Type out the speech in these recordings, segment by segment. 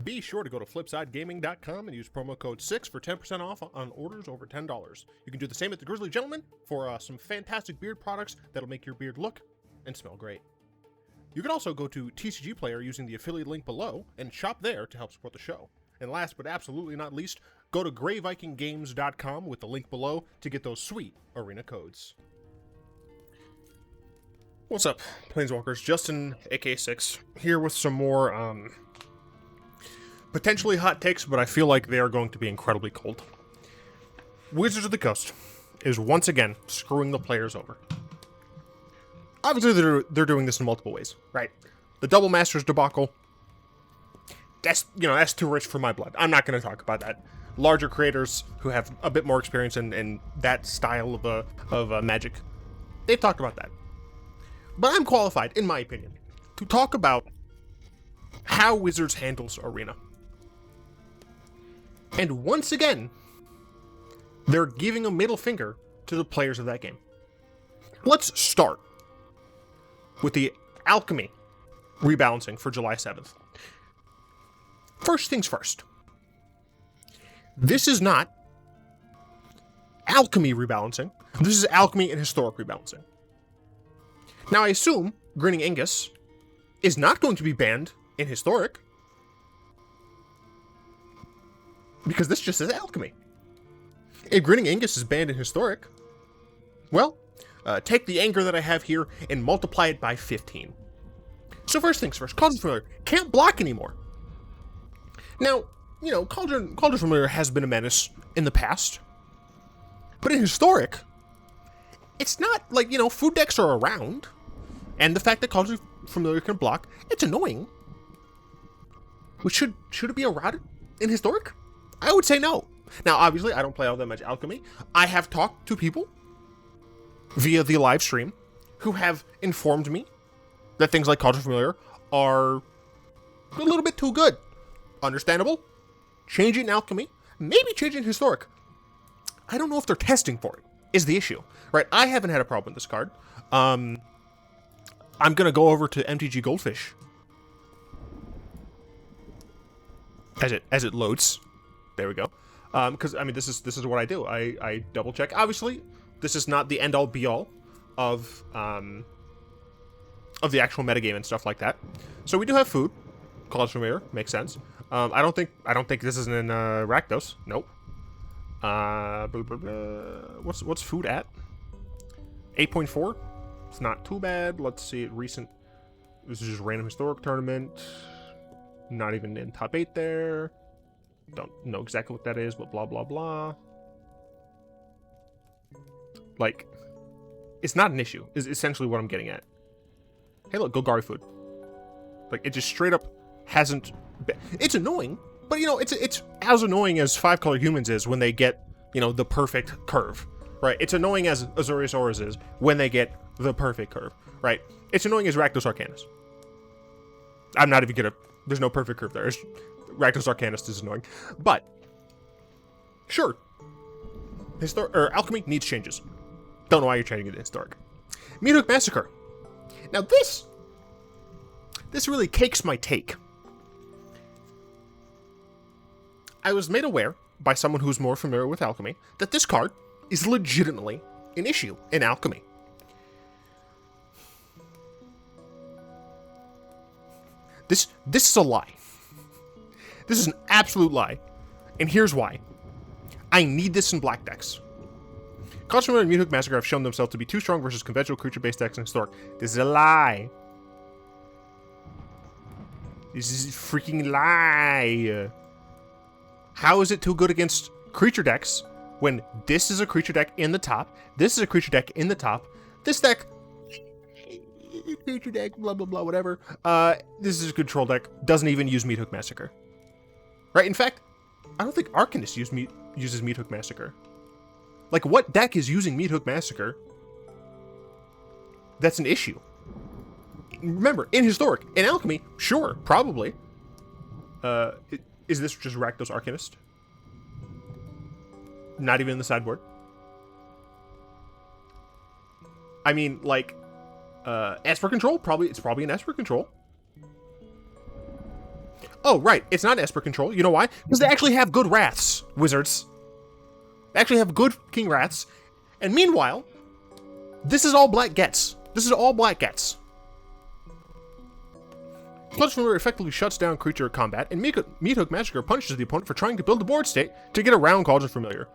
Be sure to go to flipsidegaming.com and use promo code 6 for 10% off on orders over $10. You can do the same at the Grizzly Gentleman for some fantastic beard products that'll make your beard look and smell great. You can also go to TCG Player using the affiliate link below and shop there to help support the show. And last but absolutely not least, go to greyvikinggames.com with the link below to get those sweet arena codes. What's up, Planeswalkers? Justin, aka6, here with some more, potentially hot takes, but I feel like they are going to be incredibly cold. Wizards of the Coast is once again screwing the players over. Obviously, they're doing this in multiple ways, right? The Double Masters debacle, that's too rich for my blood. I'm not going to talk about that. Larger creators who have a bit more experience in that style of Magic, they've talked about that. But I'm qualified, in my opinion, to talk about how Wizards handles Arena. And once again, they're giving a middle finger to the players of that game. Let's start with the Alchemy rebalancing for July 7th. First things first. This is not Alchemy rebalancing. This is Alchemy and Historic rebalancing. Now, I assume Grinning Angus is not going to be banned in Historic, because this just says Alchemy. If Grinning Angus is banned in Historic, well, take the anger that I have here and multiply it by 15. So first things first, Cauldron Familiar can't block anymore. Now, Cauldron Familiar has been a menace in the past, but in Historic, it's not like, food decks are around, and the fact that Cauldron Familiar can block, it's annoying. But should it be eroded in Historic? I would say no. Now, obviously, I don't play all that much Alchemy. I have talked to people via the live stream who have informed me that things like Cauldron Familiar are a little bit too good. Understandable. Change it in Alchemy. Maybe change it in Historic. I don't know if they're testing for it, is the issue. Right? I haven't had a problem with this card. I'm going to go over to MTG Goldfish as it loads. There we go. Because this is what I do. I double check. Obviously, this is not the end all be all of the actual metagame and stuff like that. So we do have food. Cauldron Familiar makes sense. I don't think this is in Rakdos. Nope. What's food at? 8.4. It's not too bad. Let's see it recent. This is just random Historic tournament. Not even in top 8 there. Don't know exactly what that is, but blah blah blah. Like, it's not an issue, is essentially what I'm getting at. Hey look, Golgari food. Like, it just straight up hasn't been. It's annoying, but it's as annoying as 5-color humans is when they get, the perfect curve. Right? It's annoying as Azorius Auras is when they get the perfect curve. Right? It's annoying as Rakdos Arcanus. I'm not even gonna, there's no perfect curve there. Rakdos Arcanist is annoying. But, sure. Alchemy needs changes. Don't know why you're changing it in Historic. Meathook Massacre. Now this really cakes my take. I was made aware by someone who's more familiar with Alchemy that this card is legitimately an issue in Alchemy. This is a lie. This is an absolute lie. And here's why. I need this in black decks. Cauldron Familiar and Meathook Massacre have shown themselves to be too strong versus conventional creature-based decks in Historic. This is a lie. This is a freaking lie. How is it too good against creature decks when this is a creature deck in the top, this is a creature deck in the top, this deck, creature deck, blah, blah, blah, whatever. This is a control deck, doesn't even use Meathook Massacre. Right? In fact, I don't think Arcanist uses Meathook Massacre. Like, what deck is using Meathook Massacre? That's an issue. Remember, in Historic, in Alchemy, sure, probably. Is this just Rakdos Arcanist? Not even in the sideboard. I mean, like, Esper Control, it's probably an Esper Control. Oh, right, it's not Esper control. You know why? Because they actually have good Wraths, wizards. They actually have good King Wraths. And meanwhile, this is all black gets. This is all black gets. Clutch Familiar effectively shuts down creature combat, and Meathook Massacre punishes the opponent for trying to build a board state to get around Cauldron Familiar.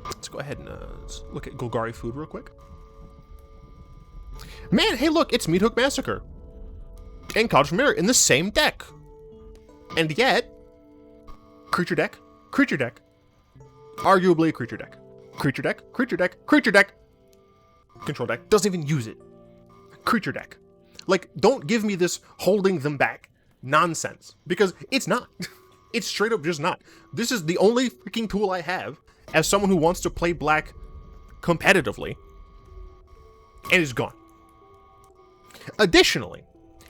Let's go ahead and look at Golgari food real quick. Man, hey look, it's Meathook Massacre and Cauldron Familiar in the same deck. And yet, creature deck, arguably a creature deck. Creature deck, control deck, doesn't even use it. Creature deck. Like, don't give me this holding them back nonsense, because it's not. It's straight up just not. This is the only freaking tool I have as someone who wants to play black competitively, and it's gone. Additionally,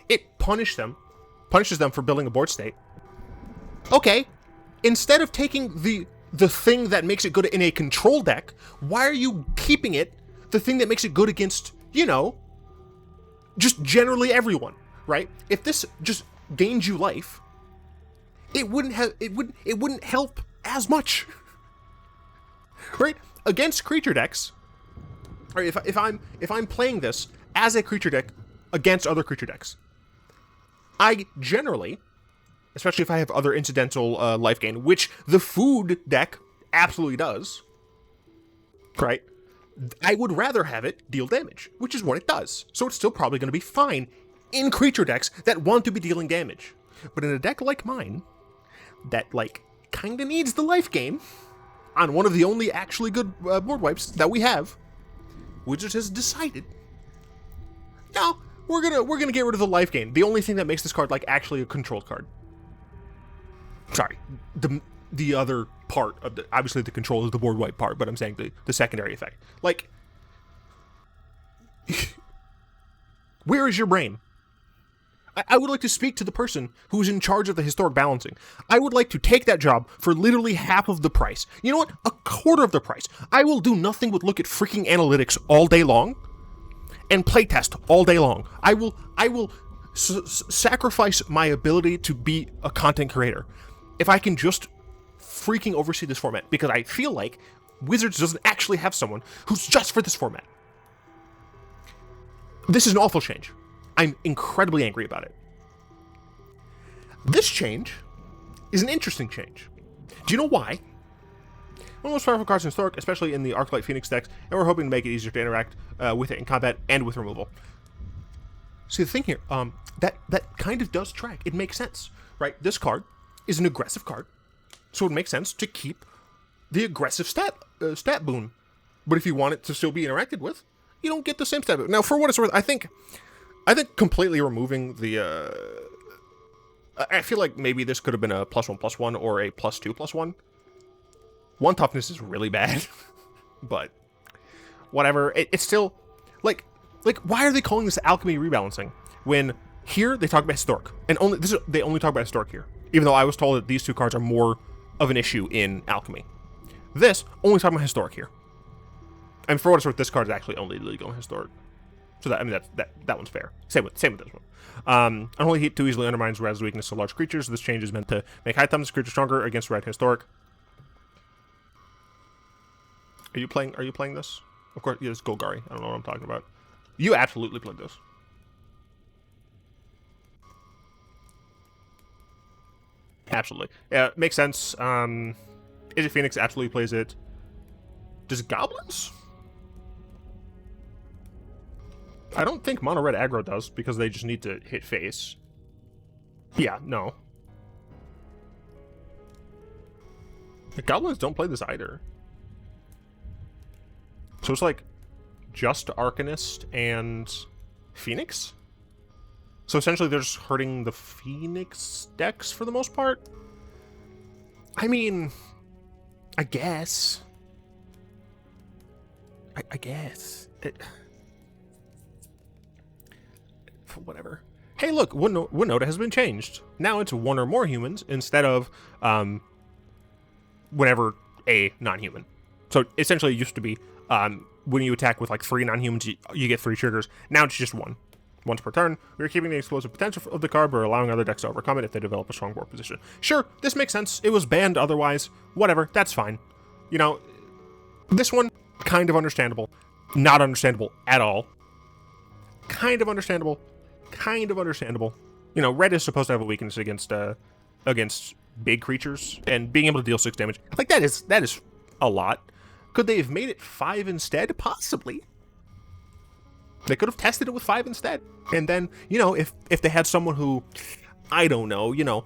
it punishes them for building a board state. Okay, instead of taking the thing that makes it good in a control deck, why are you keeping it the thing that makes it good against, you know, just generally everyone, right? If this just gains you life, it wouldn't help as much, right? Against creature decks, or if I'm playing this as a creature deck against other creature decks, I generally, especially if I have other incidental life gain, which the food deck absolutely does, right? I would rather have it deal damage, which is what it does. So it's still probably going to be fine in creature decks that want to be dealing damage. But in a deck like mine, that, like, kind of needs the life gain, on one of the only actually good board wipes that we have, Wizards has decided, no, we're gonna get rid of the life gain. The only thing that makes this card, like, actually a controlled card. Sorry, the other part of the, obviously the control is the board wipe part, but I'm saying the secondary effect. Like, where is your brain? I would like to speak to the person who's in charge of the historic balancing. I would like to take that job for literally half of the price. You know what? A quarter of the price. I will do nothing but look at freaking analytics all day long and playtest all day long. I will sacrifice my ability to be a content creator if I can just freaking oversee this format, because I feel like Wizards doesn't actually have someone who's just for this format. This is an awful change. I'm incredibly angry about it. This change is an interesting change. Do you know why? One of the most powerful cards in Historic, especially in the Arclight Phoenix decks, and we're hoping to make it easier to interact with it in combat and with removal. See, the thing here, that kind of does track. It makes sense, right? This card is an aggressive card, so it makes sense to keep the aggressive stat boon. But if you want it to still be interacted with, you don't get the same stat boon. Now, for what it's worth, I think completely removing the, I feel like maybe this could have been a +1/+1 or a +2/+1. One toughness is really bad, but whatever. It's still, like, why are they calling this alchemy rebalancing when here they talk about historic, and they only talk about historic here, even though I was told that these two cards are more of an issue in alchemy. This only talking about historic here, and for what it's worth, this card is actually only legal in historic. So that, I mean, that one's fair. Same with this one. Unholy Heat too easily undermines Rad's weakness to large creatures. This change is meant to make high toughness creatures stronger against Red Historic. Are you playing this? Of course, yeah, it's Golgari. I don't know what I'm talking about. You absolutely played this. Absolutely. Yeah, it makes sense. Is it Phoenix absolutely plays it? Does Goblins? I don't think Mono Red aggro does, because they just need to hit face. Yeah, no. The Goblins don't play this either. So it's like just Arcanist and Phoenix? So essentially they're just hurting the Phoenix decks for the most part? I mean, I guess. I guess. Whatever. Hey, look, Winota has been changed. Now it's one or more humans instead of whenever a non-human. So essentially it used to be when you attack with like 3 non-humans, you get 3 triggers. Now it's just 1. Once per turn, we are keeping the explosive potential of the card, but allowing other decks to overcome it if they develop a strong board position. Sure, this makes sense. It was banned otherwise. Whatever, that's fine. You know, this one, kind of understandable. Not understandable at all. Kind of understandable. Kind of understandable. You know, red is supposed to have a weakness against big creatures, and being able to deal 6 damage. Like, that is a lot. Could they have made it 5 instead? Possibly. They could have tested it with 5 instead. And then, you know, if they had someone who, I don't know, you know,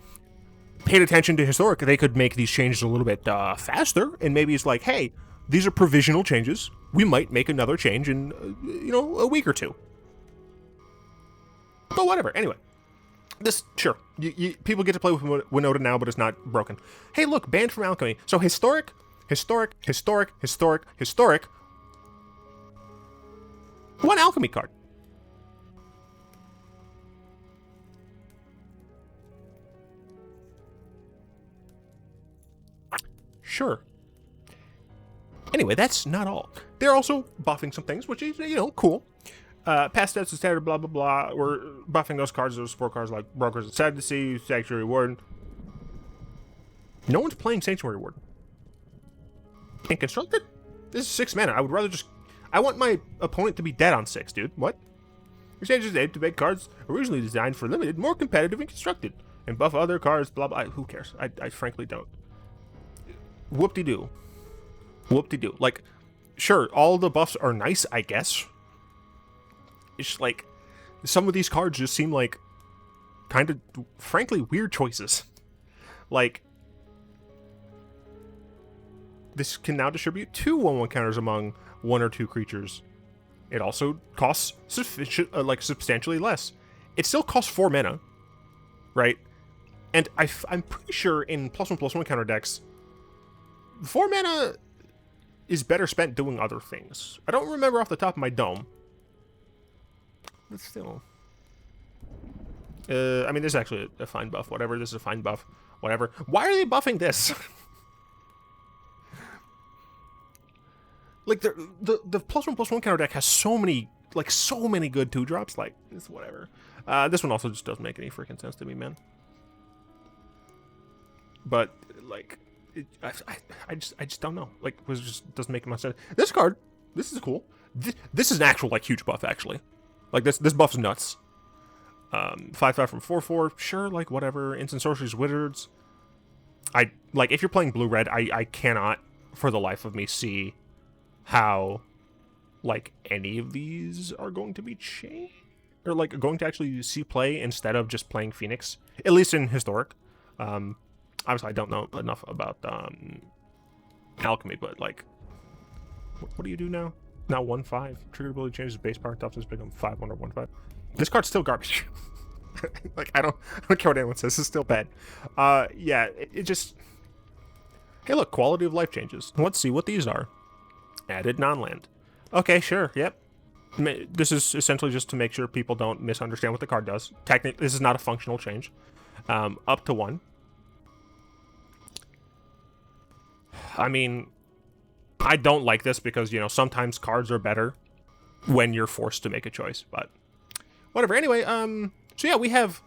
paid attention to Historic, they could make these changes a little bit faster. And maybe it's like, hey, these are provisional changes. We might make another change in, you know, a week or 2. But whatever. Anyway. This, sure, people get to play with Winota now, but it's not broken. Hey, look, banned from Alchemy. So Historic. One Alchemy card. Sure. Anyway, that's not all. They're also buffing some things, which is, you know, cool. Past stats and standard, blah, blah, blah. We're buffing those cards, those support cards like Brokers and Sadnessy, Sanctuary Warden. No one's playing Sanctuary Warden. And Constructed? This is 6 mana. I would rather just... I want my opponent to be dead on 6, dude. What? Your changes aim to make cards originally designed for limited more competitive and constructed. And buff other cards, blah, blah. Who cares? I frankly don't. Whoop-de-doo. Whoop-de-doo. Like, sure, all the buffs are nice, I guess. It's just like, some of these cards just seem like kind of, frankly, weird choices. Like, this can now distribute 2 1/1 counters among 1 or 2 creatures. It also costs substantially less. It still costs 4 mana, right? And I'm pretty sure in +1/+1 counter decks, 4 mana is better spent doing other things. I don't remember off the top of my dome. But still. I mean, this is actually a fine buff. Whatever. This is a fine buff. Whatever. Why are they buffing this? Like, the +1/+1 counter deck has so many good 2-drops. Like, it's whatever. This one also just doesn't make any freaking sense to me, man. But, like, I just don't know. Like, it just doesn't make much sense. This card, this is cool. This is an actual, like, huge buff, actually. Like, this buff's nuts. 5/5 from 4/4, sure, like, whatever. Instant Sorceries, Wizards. Like, if you're playing blue-red, I cannot, for the life of me, see how, like, any of these are going to be changed. Or, like, going to actually see play instead of just playing Phoenix. At least in Historic. Obviously, I don't know enough about Alchemy, but, like, what do you do now? Now 1/5. Trigger ability changes base power toughness become 5/1 or 1/5. This card's still garbage. Like, I don't care what anyone says. This is still bad. Yeah, it just... Hey, look, quality of life changes. Let's see what these are. Added non-land. Okay, sure, yep. This is essentially just to make sure people don't misunderstand what the card does. Technically, this is not a functional change. Up to 1. I mean... I don't like this because, you know, sometimes cards are better when you're forced to make a choice, but whatever. Anyway, so yeah, we have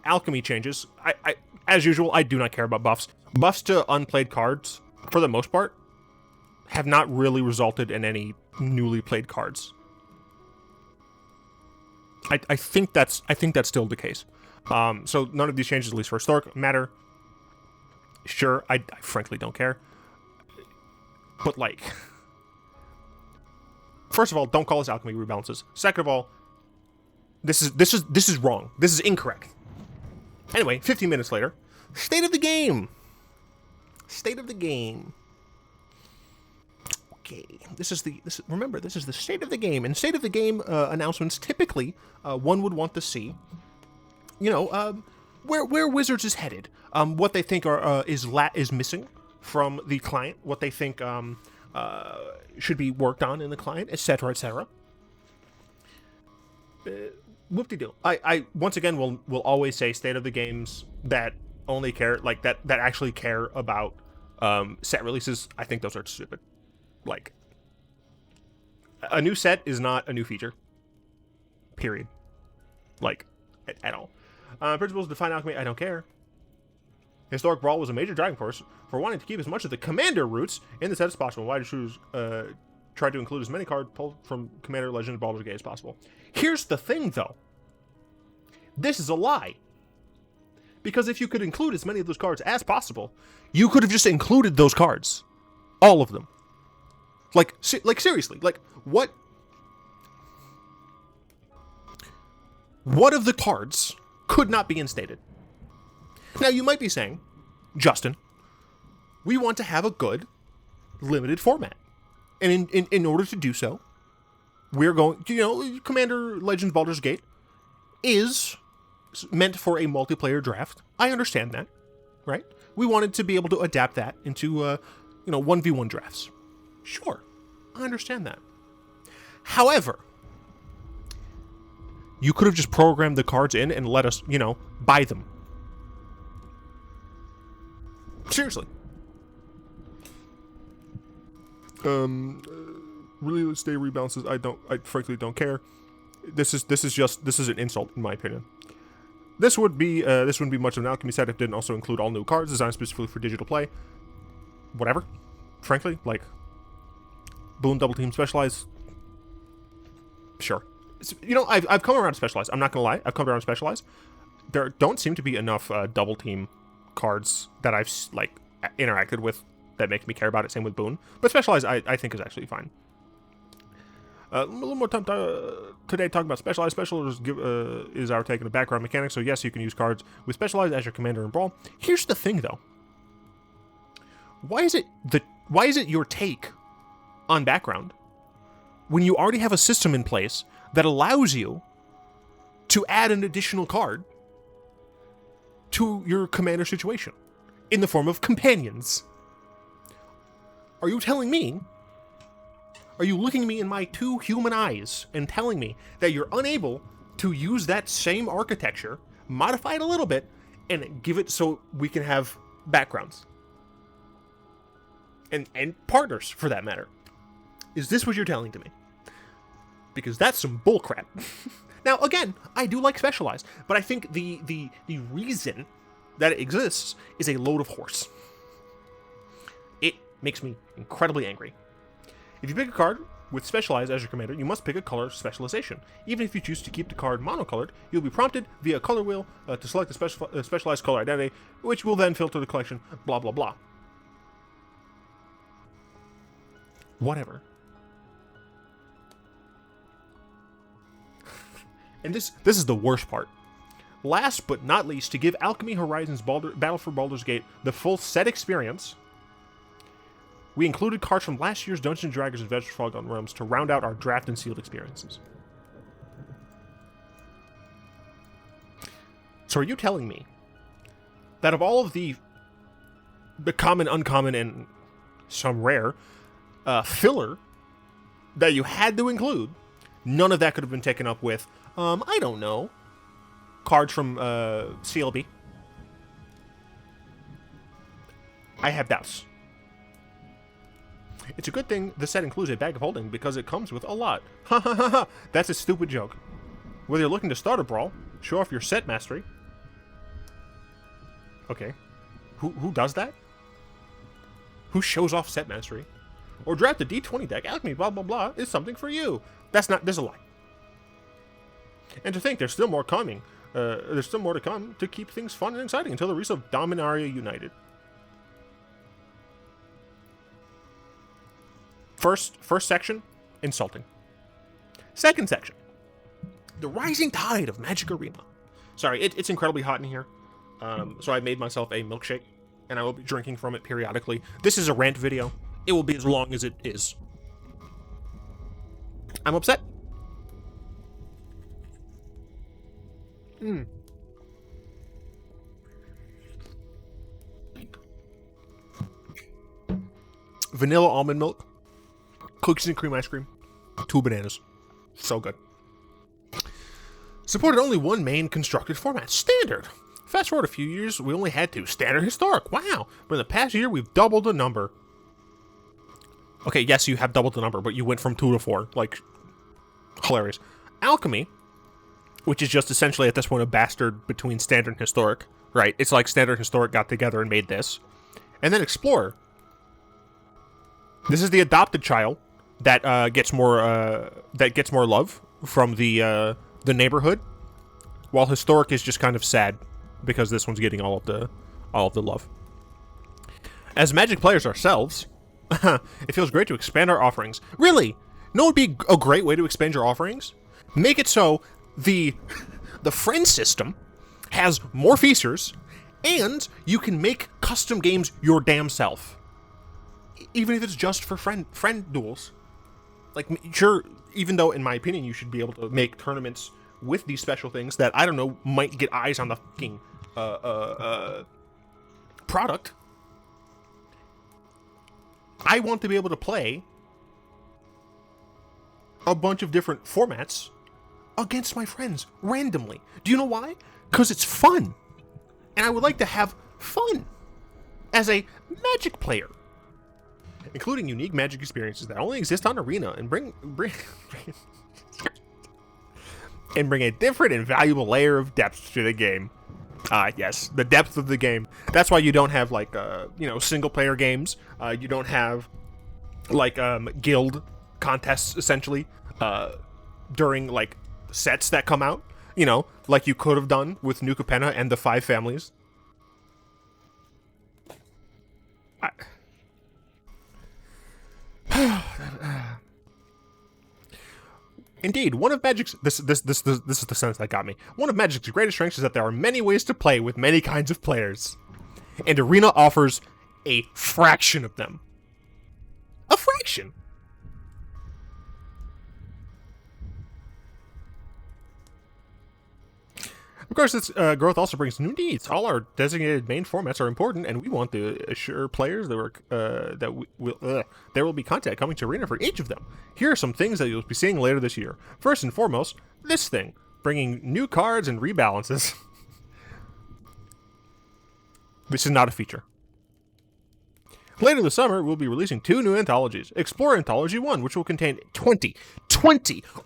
Alchemy changes. I as usual, I do not care about buffs. Buffs to unplayed cards, for the most part, have not really resulted in any newly played cards. I think that's still the case. So none of these changes, at least for Historic, matter. Sure, I frankly don't care. But, like, first of all, don't call this Alchemy rebalances. Second of all, this is wrong. This is incorrect. Anyway, 15 minutes later, state of the game. State of the game. Okay, remember, this is the state of the game. And state of the game announcements, typically, one would want to see, you know, where Wizards is headed, what they think is missing from the client, what they think should be worked on in the client, etc., etc. Whoop-de-doo. I once again will always say state of the games that only care, like, that actually care about set releases. I think those are stupid. Like, a new set is not a new feature. Period. like, at all. Principles define alchemy, I don't care. Historic Brawl was a major driving force for wanting to keep as much of the commander roots in the set as possible. Why did choose tried to include as many cards pulled from Commander, Legend, Baldur's Gate as possible. Here's the thing, though. This is a lie. Because if you could include as many of those cards as possible, you could have just included those cards. All of them. Like seriously. Like, what of the cards could not be instated? Now, you might be saying, Justin, we want to have a good, limited format. And in order to do so, we're going, Commander Legends Baldur's Gate is meant for a multiplayer draft. I understand that, right? We wanted to be able to adapt that into, 1v1 drafts. Sure, I understand that. However, you could have just programmed the cards in and let us, buy them. Seriously. Really stay rebalances. I frankly don't care. This is an insult in my opinion. This wouldn't be much of an alchemy set if it didn't also include all new cards designed specifically for digital play. Whatever. Frankly, like Boon, Double Team, Specialize. Sure. I've come around to Specialize. I'm not gonna lie. I've come around to Specialize. There don't seem to be enough Double Team cards that I've interacted with that make me care about it. Same with Boon, but Specialize I think is actually fine. A little more time today talking about Specialize. Specialize is our take on the background mechanics. So yes, you can use cards with Specialize as your commander in Brawl. Here's the thing, though. Why is it your take on background when you already have a system in place that allows you to add an additional card to your commander situation in the form of companions? Are you telling me? Are you looking me in my two human eyes and telling me that you're unable to use that same architecture, modify it a little bit, and give it so we can have backgrounds? And partners, for that matter. Is this what you're telling to me? Because that's some bullcrap. Now, again, I do like Specialized, but I think the reason that it exists is a load of horse. It makes me incredibly angry. If you pick a card with Specialized as your commander, you must pick a color specialization. Even if you choose to keep the card monocolored, you'll be prompted via a color wheel to select a specialized color identity, which will then filter the collection, blah, blah, blah. Whatever. And this is the worst part. Last but not least, to give Alchemy Horizons Battle for Baldur's Gate the full set experience, we included cards from last year's Dungeons & Dragons Adventures Forgotten Realms to round out our draft and sealed experiences. So are you telling me that of all of the common, uncommon, and some rare filler that you had to include, none of that could have been taken up with, I don't know, cards from CLB? I have doubts. It's a good thing the set includes a bag of holding because it comes with a lot. Ha ha ha ha! That's a stupid joke. Whether you're looking to start a brawl, show off your set mastery. Okay. Who does that? Who shows off set mastery? Or draft a D20 deck, Alchemy, blah blah blah, is something for you. There's a lie. And to think there's still more coming. There's still more to come to keep things fun and exciting until the release of Dominaria United. First section, insulting. Second section, the rising tide of Magic Arena. Sorry, it's incredibly hot in here, so I made myself a milkshake, and I will be drinking from it periodically. This is a rant video. It will be as long as it is. I'm upset. Vanilla almond milk. Cookies and cream ice cream. 2 bananas. So good. Supported only one main constructed format. Standard. Fast forward a few years, we only had 2. Standard, Historic. Wow. But in the past year, we've doubled the number. Okay, yes, you have doubled the number, but you went from 2 to 4. Like, hilarious. Alchemy which is just essentially at this point a bastard between Standard and Historic, right? It's like Standard and Historic got together and made this. And then Explorer. This is the adopted child that gets more love from the neighborhood, while Historic is just kind of sad because this one's getting all of the love. As Magic players ourselves, it feels great to expand our offerings. Really? No, it'd be a great way to expand your offerings? Make it so the friend system has more features, and you can make custom games your damn self. Even if it's just for friend duels. Like, sure, even though, in my opinion, you should be able to make tournaments with these special things that, I don't know, might get eyes on the fucking product. I want to be able to play a bunch of different formats against my friends randomly. Do you know why? Because it's fun. And I would like to have fun as a Magic player. Including unique Magic experiences that only exist on Arena and bring a different and valuable layer of depth to the game. Yes, the depth of the game. That's why you don't have, like, single player games. You don't have, like, guild contests, essentially, during, like, sets that come out. You know, like you could have done with New Capenna and the 5 families. Indeed, one of Magic's this is the sentence that got me. One of Magic's greatest strengths is that there are many ways to play with many kinds of players, and Arena offers a fraction of them. A fraction. Of course, this growth also brings new needs. All our designated main formats are important, and we want to assure players that there will be content coming to Arena for each of them. Here are some things that you'll be seeing later this year. First and foremost, this thing, bringing new cards and rebalances. This is not a feature. Later this summer, we'll be releasing 2 new anthologies. Explore Anthology 1, which will contain 20!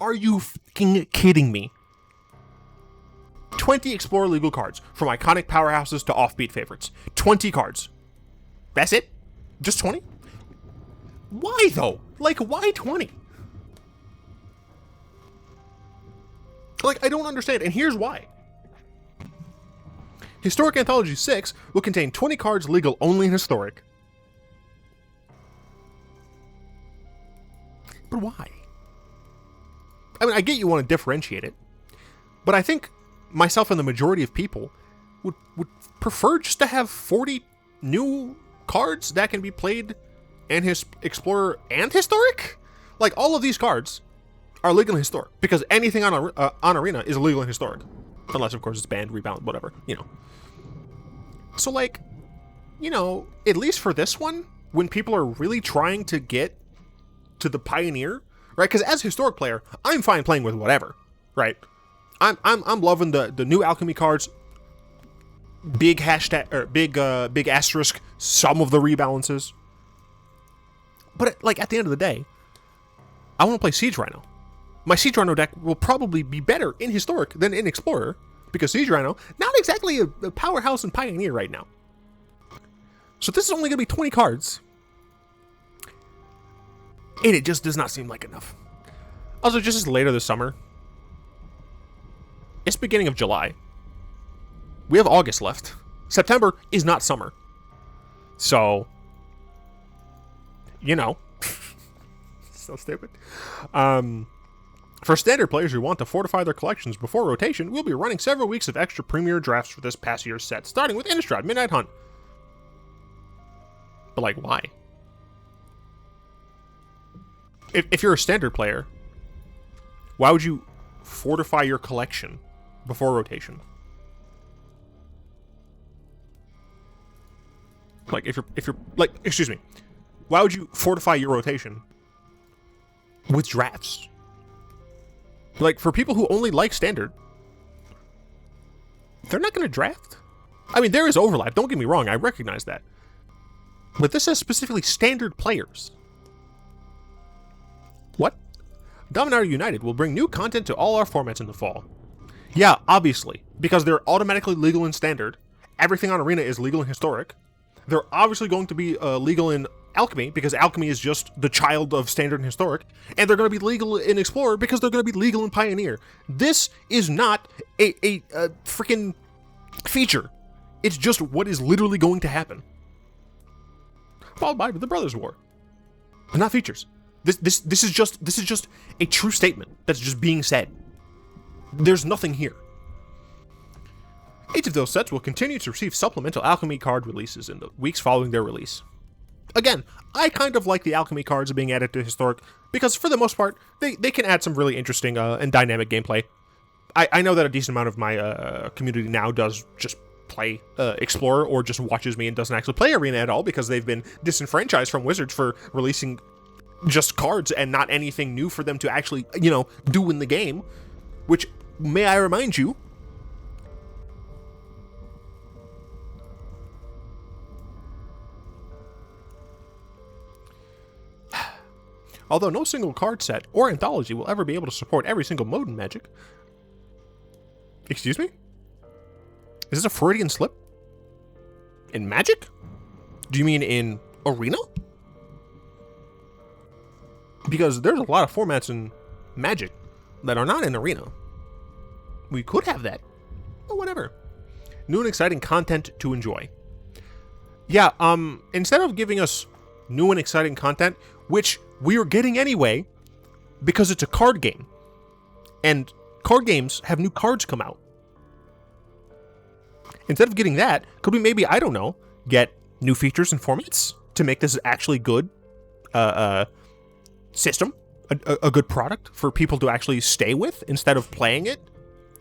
Are you fucking kidding me? 20 Explorer legal cards, from iconic powerhouses to offbeat favorites. 20 cards. That's it? Just 20? Why, though? Like, why 20? Like, I don't understand, and here's why. Historic Anthology 6 will contain 20 cards legal only in Historic. But why? I mean, I get you want to differentiate it, but I think myself and the majority of people would prefer just to have 40 new cards that can be played in his Explorer and Historic. Like, all of these cards are legal in Historic, because anything on Arena is legal in Historic. Unless, of course, it's banned, rebound, whatever, you know. So, like, you know, at least for this one, when people are really trying to get to the Pioneer, right? Because as a Historic player, I'm fine playing with whatever, right? I'm loving the new alchemy cards. Big hashtag or big asterisk. Some of the rebalances. But like at the end of the day, I want to play Siege Rhino. My Siege Rhino deck will probably be better in Historic than in Explorer, because Siege Rhino not exactly a powerhouse in Pioneer right now. So this is only gonna be 20 cards, and it just does not seem like enough. Also, just later this summer. It's beginning of July. We have August left. September is not summer. So, you know. So stupid. For Standard players who want to fortify their collections before rotation, we'll be running several weeks of extra premier drafts for this past year's set, starting with Innistrad Midnight Hunt. But, like, why? If you're a Standard player, why would you fortify your collection before rotation? Like, if you're like, excuse me, why would you fortify your rotation with drafts? Like, for people who only like Standard, they're not going to draft. I mean, there is overlap, don't get me wrong, I recognize that. But this says specifically Standard players. What? Dominaria United will bring new content to all our formats in the fall. Yeah, obviously, because they're automatically legal in Standard. Everything on Arena is legal in Historic. They're obviously going to be legal in Alchemy, because Alchemy is just the child of Standard and Historic. And they're going to be legal in Explorer, because they're going to be legal in Pioneer. This is not a freaking feature. It's just what is literally going to happen. Followed by the Brothers War. They're not features. This is just a true statement that's just being said. There's nothing here. Each of those sets will continue to receive supplemental Alchemy card releases in the weeks following their release. Again, I kind of like the Alchemy cards being added to Historic, because for the most part, they can add some really interesting and dynamic gameplay. I know that a decent amount of my community now does just play Explorer, or just watches me and doesn't actually play Arena at all, because they've been disenfranchised from Wizards for releasing just cards and not anything new for them to actually, do in the game. Which, may I remind you, although no single card set or anthology will ever be able to support every single mode in Magic. Excuse me? Is this a Freudian slip? In Magic? Do you mean in Arena? Because there's a lot of formats in Magic that are not in Arena. We could have that. But whatever. New and exciting content to enjoy. Yeah, instead of giving us new and exciting content, which we are getting anyway, because it's a card game. And card games have new cards come out. Instead of getting that, could we maybe, I don't know, get new features and formats to make this actually good system, a good product for people to actually stay with, instead of playing it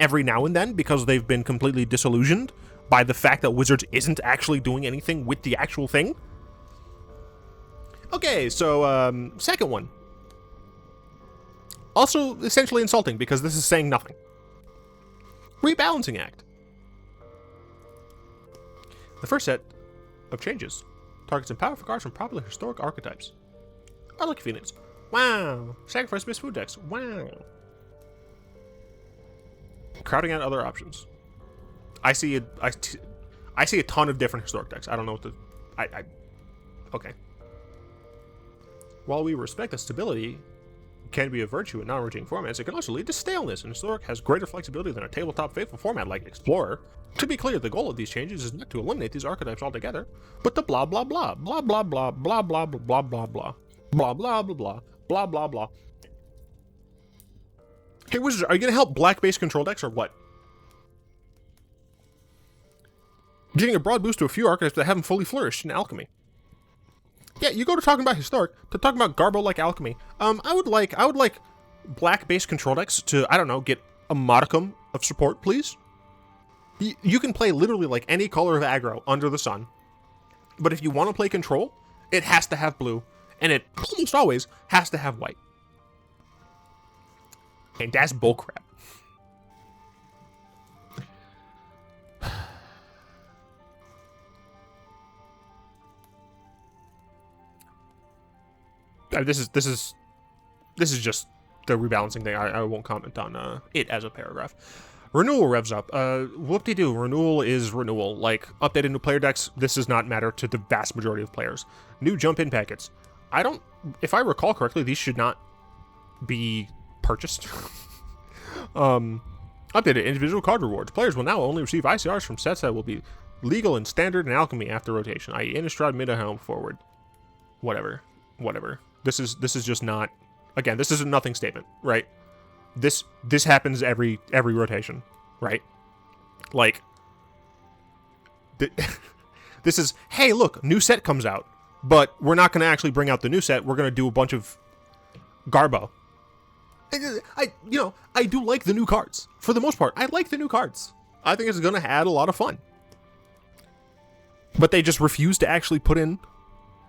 every now and then because they've been completely disillusioned by the fact that Wizards isn't actually doing anything with the actual thing? Okay, so, second one. Also essentially insulting, because this is saying nothing. Rebalancing Act. The first set of changes targets and powerful cards from popular historic archetypes. Unlucky Phoenix. Wow. Sacrifice Mist Food decks. Wow. Crowding out other options. I see a ton of different historic decks. I don't know what to... Okay. While we respect that stability can be a virtue in non-rotating formats, it can also lead to staleness, and Historic has greater flexibility than a tabletop faithful format like Explorer. To be clear, the goal of these changes is not to eliminate these archetypes altogether, but to blah blah blah, blah blah blah, blah blah blah blah blah blah, blah blah blah blah, blah blah blah. Hey Wizards, are you gonna help black-based control decks or what? Giving a broad boost to a few archetypes that haven't fully flourished in Alchemy. Yeah, you go to talking about Historic to talking about Garbo like Alchemy. I would like black-based control decks to, I don't know, get a modicum of support, please. You can play literally like any color of aggro under the sun, but if you want to play control, it has to have blue, and it almost always has to have white. And that's bullcrap. This is just the rebalancing thing. I won't comment on it as a paragraph. Renewal revs up. Whoop-de-doo. Renewal is renewal. Like, updated new player decks, this does not matter to the vast majority of players. New jump-in packets. If I recall correctly, these should not be purchased. Updated individual card rewards. Players will now only receive ICRs from sets that will be legal in Standard and Alchemy after rotation, i.e. Innistrad, Mid-Helm, Forward. Whatever. This is just not... Again, this is a nothing statement, right? This happens every rotation, right? Like, this is, hey, look, new set comes out, but we're not going to actually bring out the new set. We're going to do a bunch of Garbo. I do like the new cards. For the most part, I like the new cards. I think it's going to add a lot of fun. But they just refuse to actually put in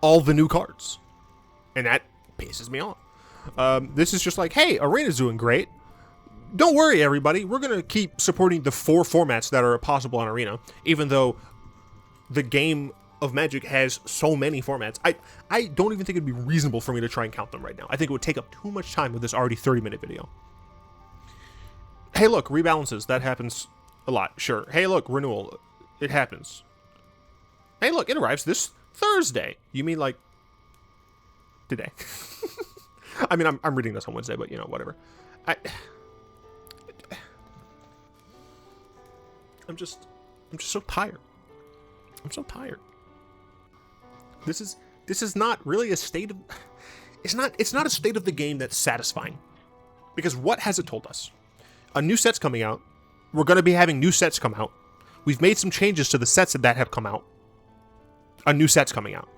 all the new cards. And that pisses me off. This is just like, hey, Arena's doing great. Don't worry, everybody. We're going to keep supporting the 4 formats that are possible on Arena, even though the game of Magic has so many formats. I don't even think it'd be reasonable for me to try and count them right now. I think it would take up too much time with this already 30-minute video. Hey, look, rebalances. That happens a lot. Sure. Hey, look, renewal. It happens. Hey, look, it arrives this Thursday. You mean like today? I mean, I'm reading this on Wednesday, but you know, whatever. I'm just so tired. I'm so tired. This is not really a state of. It's not a state of the game that's satisfying, because what has it told us? A new set's coming out. We're going to be having new sets come out. We've made some changes to the sets that have come out. A new set's coming out.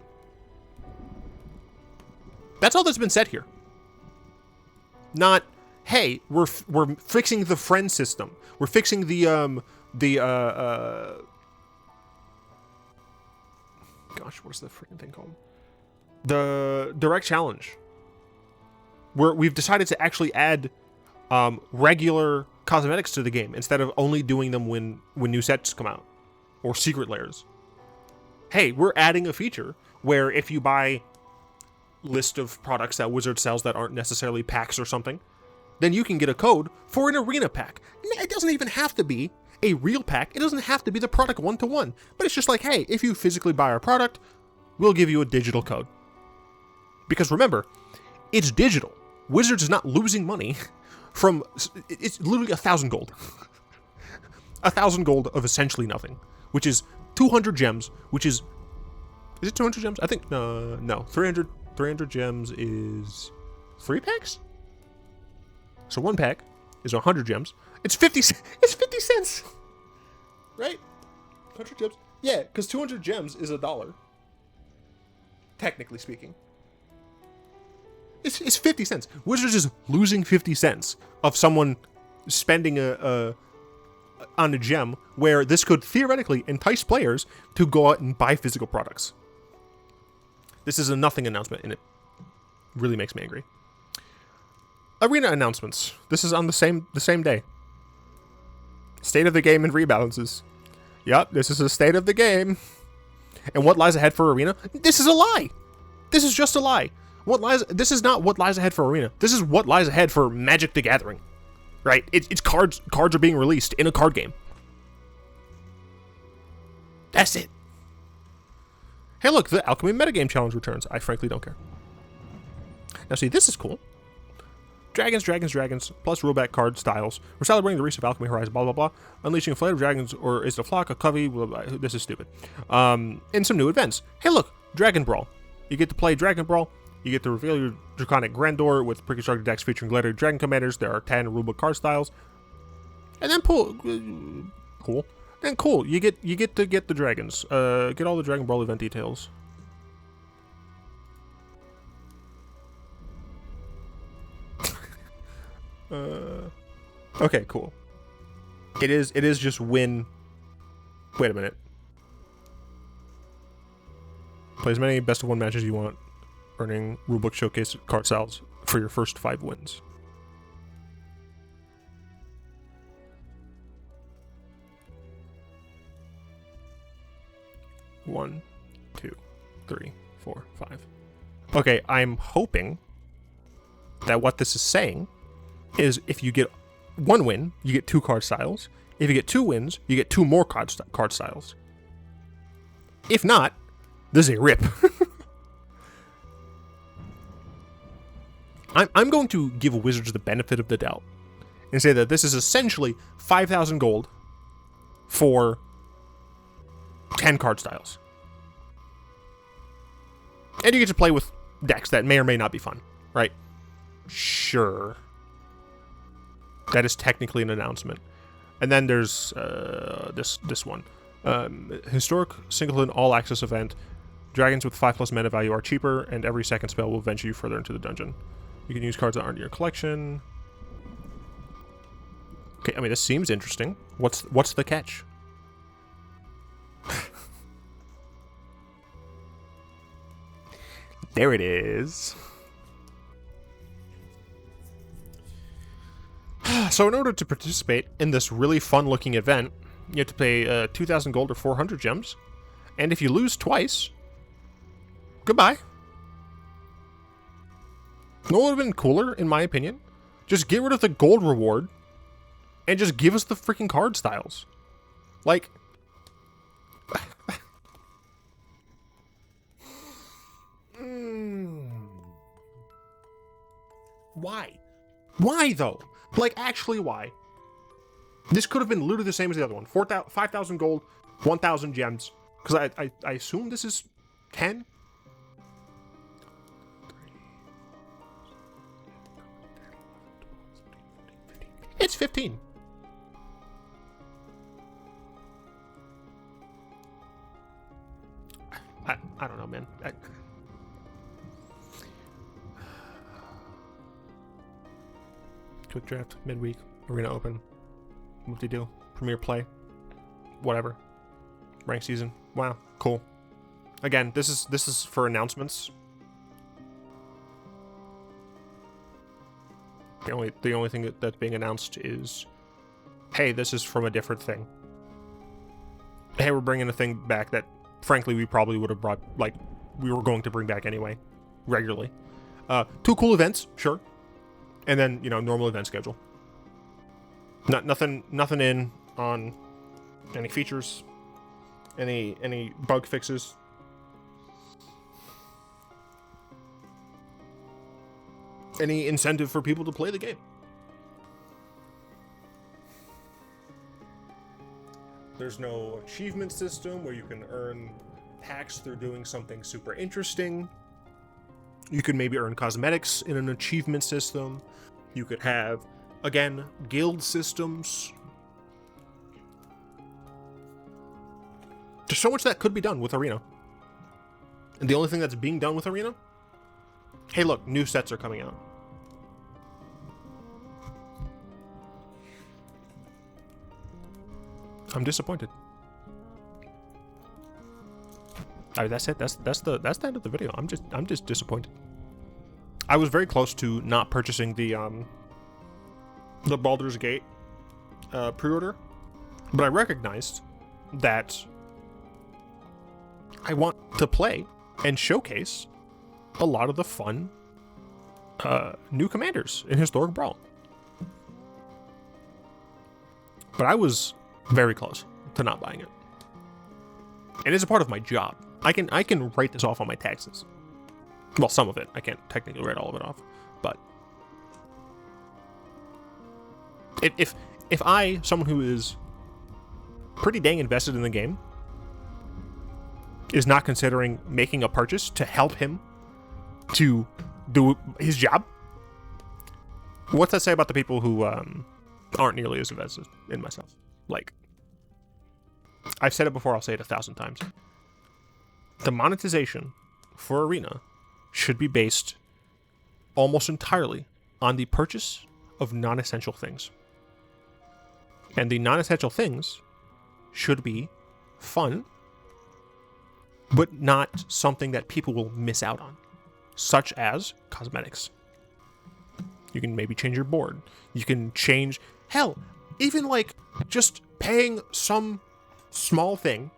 That's all that's been said here. Not, hey, we're fixing the friend system. We're fixing the gosh, what's the freaking thing called? The direct challenge. We've decided to actually add regular cosmetics to the game instead of only doing them when new sets come out or secret layers. Hey, we're adding a feature where if you buy list of products that Wizard sells that aren't necessarily packs or something, then you can get a code for an arena pack. It doesn't even have to be a real pack. It doesn't have to be the product one-to-one, but it's just like, hey, if you physically buy our product, we'll give you a digital code. Because remember, it's digital. Wizards is not losing money from, it's literally 1,000 gold. 1,000 gold of essentially nothing, which is 200 gems, which is it 200 gems? I think, no, 300 gems is 3 packs? So 1 pack is 100 gems. It's 50 cents, right? 100 gems. Yeah, because 200 gems is $1, technically speaking. It's 50 cents. Wizards is losing 50 cents of someone spending on a gem where this could theoretically entice players to go out and buy physical products. This is a nothing announcement, and it really makes me angry. Arena announcements. This is on the same day. State of the game and rebalances. Yup, this is the state of the game. And what lies ahead for Arena? This is a lie. This is just a lie. This is not what lies ahead for Arena. This is what lies ahead for Magic the Gathering. Right? It's cards are being released in a card game. That's it. Hey, look, the Alchemy Metagame Challenge returns. I frankly don't care. Now, see, this is cool. Dragons, plus rollback card styles. We're celebrating the release of Alchemy Horizon, blah, blah, blah. Unleashing a flight of dragons, or is it a flock, a covey? Blah, blah, blah. This is stupid. And some new events. Hey, look, Dragon Brawl. You get to play Dragon Brawl. You get to reveal your Draconic Grandeur with pre-constructed decks featuring legendary dragon commanders. There are 10 rulebook card styles. And then cool. Then cool, you get to get the dragons. Get all the Dragon Brawl event details. Okay, cool. It is just win. Wait a minute. Play as many best of 1 matches you want, earning rulebook showcase card styles for your first 5 wins. One, 2, 3, 4, 5. Okay, I'm hoping that what this is saying is if you get 1 win, you get 2 card styles. If you get 2 wins, you get 2 more card styles. If not, this is a rip. I'm going to give Wizards the benefit of the doubt and say that this is essentially 5,000 gold for 10 card styles. And you get to play with decks that may or may not be fun, right? Sure. That is technically an announcement. And then there's this one. Historic Singleton All-Access event. Dragons with 5+ mana value are cheaper, and every second spell will venture you further into the dungeon. You can use cards that aren't in your collection. Okay, I mean, this seems interesting. What's the catch? There it is. So in order to participate in this really fun-looking event, you have to pay 2,000 gold or 400 gems. And if you lose twice, goodbye. No, it would have been cooler, in my opinion. Just get rid of the gold reward and just give us the freaking card styles. Like, why? Why though? Like, actually, why? This could have been literally the same as the other one. 5,000 gold, 1,000 gems. Because I assume this is 10. It's 15. I don't know, man. Quick draft, midweek, arena open. What they do? Premier play. Whatever. Rank season. Wow, cool. Again, this is for announcements. The only thing that's being announced is, hey, this is from a different thing. Hey, we're bringing a thing back that, frankly, we probably would have brought, like, we were going to bring back anyway, regularly. 2 cool events, sure, and then, you know, normal event schedule. Nothing in on any features, any bug fixes. Any incentive for people to play the game. There's no achievement system where you can earn packs through doing something super interesting. You could maybe earn cosmetics in an achievement system. You could have, again, guild systems. There's so much that could be done with Arena. And the only thing that's being done with Arena, hey look, new sets are coming out. I'm disappointed. Alright, that's it. That's the end of the video. I'm just disappointed. I was very close to not purchasing the Baldur's Gate pre-order, but I recognized that I want to play and showcase a lot of the fun new commanders in Historic Brawl. But I was very close to not buying it. And it's a part of my job. I can write this off on my taxes. Well, some of it. I can't technically write all of it off. But if I, someone who is pretty dang invested in the game, is not considering making a purchase to help him to do his job, what's that say about the people who aren't nearly as invested in myself? Like, I've said it before, I'll say it 1,000 times. The monetization for Arena should be based almost entirely on the purchase of non-essential things. And the non-essential things should be fun, but not something that people will miss out on, such as cosmetics. You can maybe change your board. You can change, hell, even like just paying some small thing,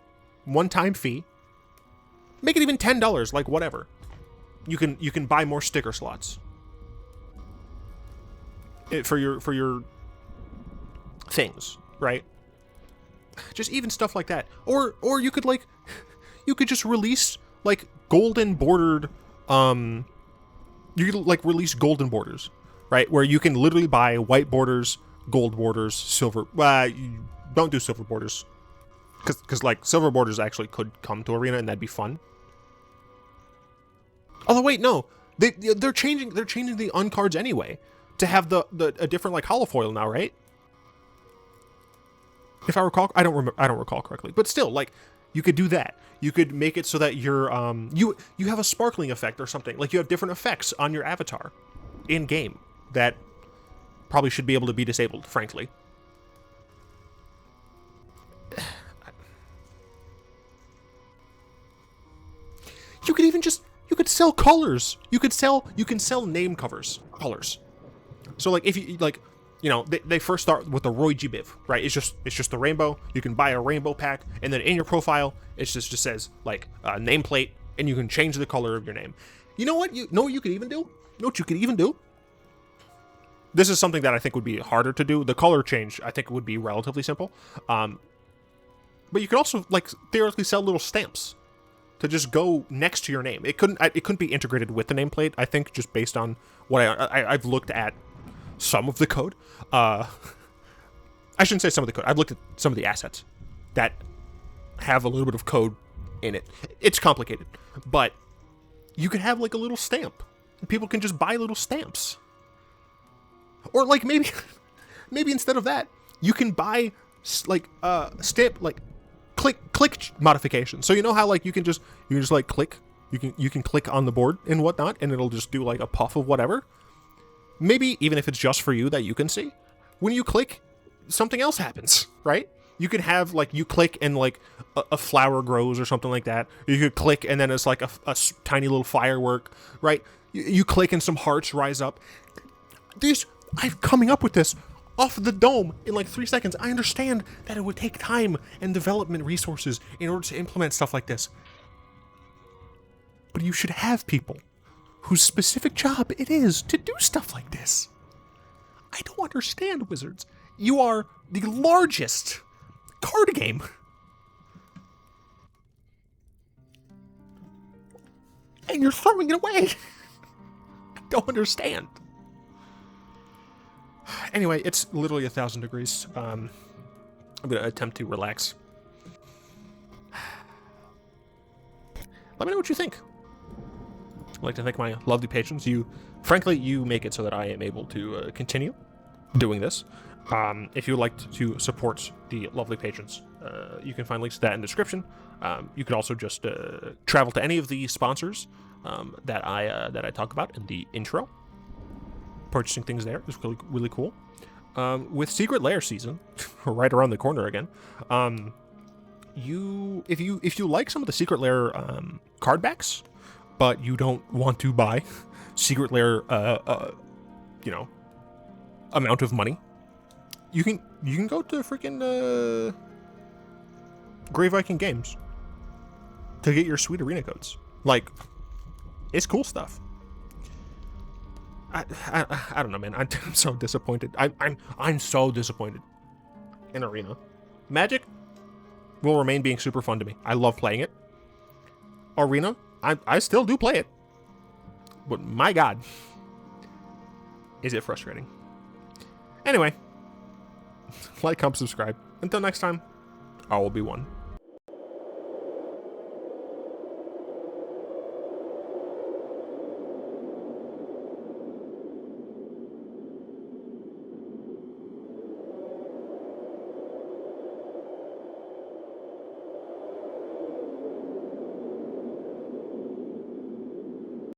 one-time fee, make it even $10, like whatever. You can buy more sticker slots for your things, right? Just even stuff like that. Or you could just release like golden bordered you could like release golden borders, right? Where you can literally buy white borders, gold borders, silver. You don't do silver borders, because like silver borders actually could come to Arena and that'd be fun. Although wait, no, they're changing the uncards anyway to have a different like holofoil now, right? If I recall, I don't recall correctly, but still, like, you could do that. You could make it so that you're you have a sparkling effect or something. Like, you have different effects on your avatar in game that probably should be able to be disabled, frankly. You could even just sell colors. You can sell name colors. So like if you like, you know, they first start with the Roy G Biv, right? It's just the rainbow. You can buy a rainbow pack, and then in your profile, it just says like nameplate, and you can change the color of your name. You know what? You know what you could even do? You know what you could even do? This is something that I think would be harder to do. The color change, I think, would be relatively simple. But you could also, like, theoretically sell little stamps to just go next to your name. It couldn't be integrated with the nameplate, I think, just based on what I've looked at some of the code. I shouldn't say some of the code. I've looked at some of the assets that have a little bit of code in it. It's complicated, but you could have, like, a little stamp. People can just buy little stamps. Or, like, maybe instead of that, you can buy, like, stamp, like, click modifications. So you know how, like, you can just like click, you can click on the board and whatnot, and it'll just do like a puff of whatever. Maybe even if it's just for you that you can see, when you click, something else happens, right? You could have, like, you click and, like, a flower grows or something like that. You could click and then it's like a tiny little firework, right? You click and some hearts rise up. I'm coming up with this off the dome in like 3 seconds. I understand that it would take time and development resources in order to implement stuff like this. But you should have people whose specific job it is to do stuff like this. I don't understand, Wizards. You are the largest card game. And you're throwing it away. I don't understand. Anyway, it's literally 1,000 degrees. I'm going to attempt to relax. Let me know what you think. I'd like to thank my lovely patrons. Frankly, you make it so that I am able to continue doing this. If you would like to support the lovely patrons, you can find links to that in the description. You can also just travel to any of the sponsors that I talk about in the intro. Purchasing things there is really, really cool. With Secret Lair season right around the corner again, if you like some of the Secret Lair card backs, but you don't want to buy Secret Lair amount of money, you can go to freaking Grey Viking Games to get your sweet arena codes. Like, it's cool stuff. I don't know, man. I'm so disappointed. I'm so disappointed in Arena. Magic will remain being super fun to me. I love playing it. Arena, I still do play it. But my God, is it frustrating. Anyway, like, comment, subscribe. Until next time, I will be one.